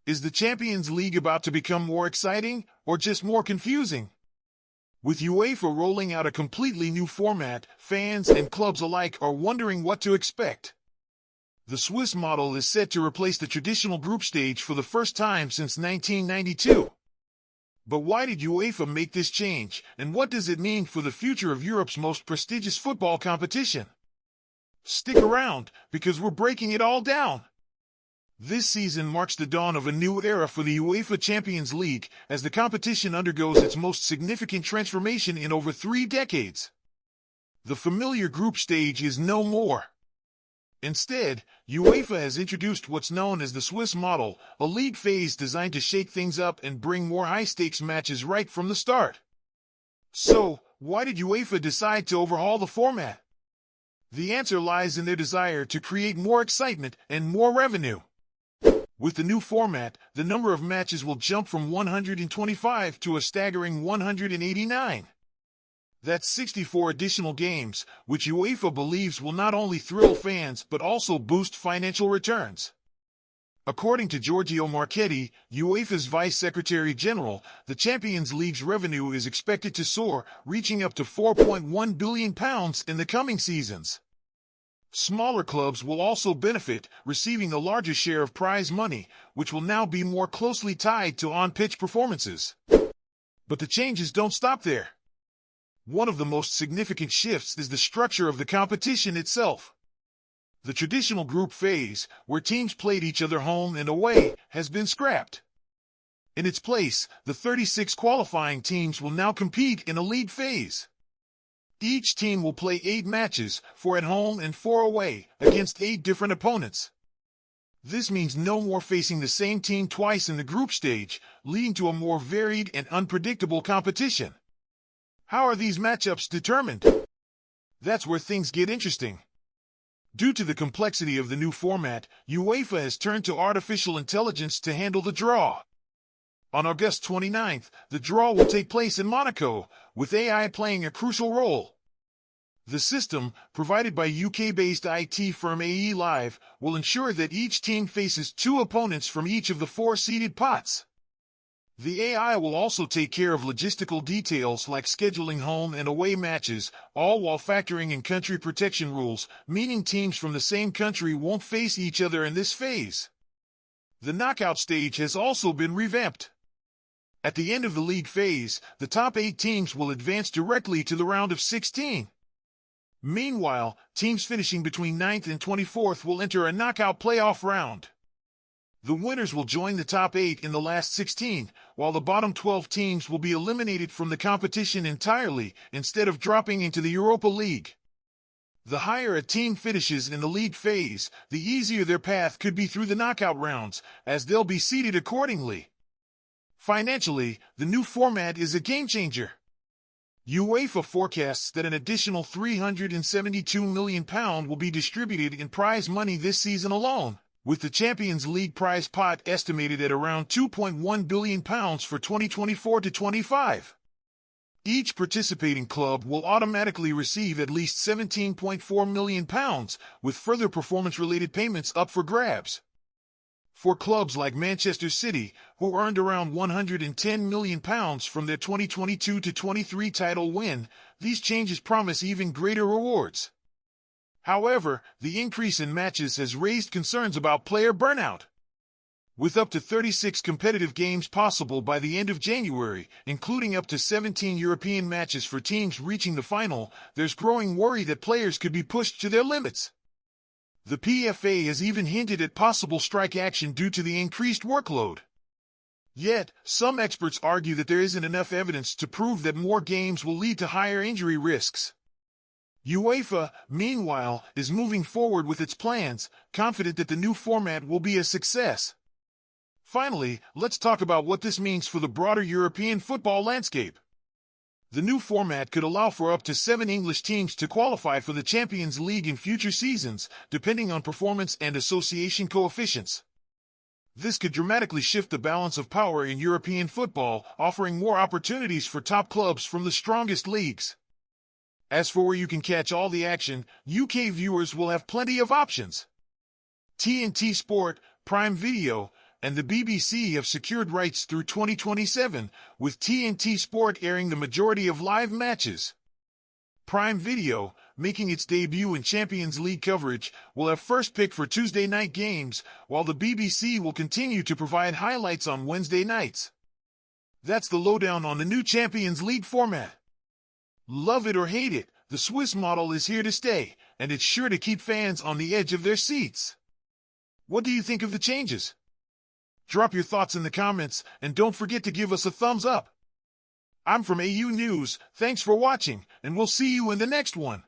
Is the Champions League about to become more exciting or just more confusing? With UEFA rolling out a completely new format, fans and clubs alike are wondering what to expect. The Swiss model is set to replace the traditional group stage for the first time since 1992. But why did UEFA make this change, and what does it mean for the future of Europe's most prestigious football competition? Stick around, because we're breaking it all down. This season marks the dawn of a new era for the UEFA Champions League as the competition undergoes its most significant transformation in over 3 decades. The familiar group stage is no more. Instead, UEFA has introduced what's known as the Swiss model, a league phase designed to shake things up and bring more high-stakes matches right from the start. So, why did UEFA decide to overhaul the format? The answer lies in their desire to create more excitement and more revenue. With the new format, the number of matches will jump from 125 to a staggering 189. That's 64 additional games, which UEFA believes will not only thrill fans but also boost financial returns. According to Giorgio Marchetti, UEFA's Vice Secretary General, the Champions League's revenue is expected to soar, reaching up to £4.1 billion in the coming seasons. Smaller clubs will also benefit, receiving a larger share of prize money, which will now be more closely tied to on-pitch performances. But the changes don't stop there. One of the most significant shifts is the structure of the competition itself. The traditional group phase, where teams played each other home and away, has been scrapped. In its place, the 36 qualifying teams will now compete in a league phase. Each team will play 8 matches, 4 at home and 4 away, against 8 different opponents. This means no more facing the same team twice in the group stage, leading to a more varied and unpredictable competition. How are these matchups determined? That's where things get interesting. Due to the complexity of the new format, UEFA has turned to artificial intelligence to handle the draw. On August 29th, the draw will take place in Monaco, with AI playing a crucial role. The system, provided by UK-based IT firm AE Live, will ensure that each team faces 2 opponents from each of the 4 seeded pots. The AI will also take care of logistical details like scheduling home and away matches, all while factoring in country protection rules, meaning teams from the same country won't face each other in this phase. The knockout stage has also been revamped. At the end of the league phase, the top 8 teams will advance directly to the round of 16. Meanwhile, teams finishing between 9th and 24th will enter a knockout playoff round. The winners will join the top 8 in the last 16, while the bottom 12 teams will be eliminated from the competition entirely, instead of dropping into the Europa League. The higher a team finishes in the league phase, the easier their path could be through the knockout rounds, as they'll be seeded accordingly. Financially, the new format is a game-changer. UEFA forecasts that an additional £372 million will be distributed in prize money this season alone, with the Champions League prize pot estimated at around £2.1 billion for 2024-25. Each participating club will automatically receive at least £17.4 million, with further performance-related payments up for grabs. For clubs like Manchester City, who earned around £110 million from their 2022-23 title win, these changes promise even greater rewards. However, the increase in matches has raised concerns about player burnout. With up to 36 competitive games possible by the end of January, including up to 17 European matches for teams reaching the final, there's growing worry that players could be pushed to their limits. The PFA has even hinted at possible strike action due to the increased workload. Yet, some experts argue that there isn't enough evidence to prove that more games will lead to higher injury risks. UEFA, meanwhile, is moving forward with its plans, confident that the new format will be a success. Finally, let's talk about what this means for the broader European football landscape. The new format could allow for up to 7 English teams to qualify for the Champions League in future seasons, depending on performance and association coefficients. This could dramatically shift the balance of power in European football, offering more opportunities for top clubs from the strongest leagues. As for where you can catch all the action, UK viewers will have plenty of options. TNT Sport, Prime Video, and the BBC have secured rights through 2027, with TNT Sport airing the majority of live matches. Prime Video, making its debut in Champions League coverage, will have first pick for Tuesday night games, while the BBC will continue to provide highlights on Wednesday nights. That's the lowdown on the new Champions League format. Love it or hate it, the Swiss model is here to stay, and it's sure to keep fans on the edge of their seats. What do you think of the changes? Drop your thoughts in the comments, and don't forget to give us a thumbs up. I'm from AU News, thanks for watching, and we'll see you in the next one.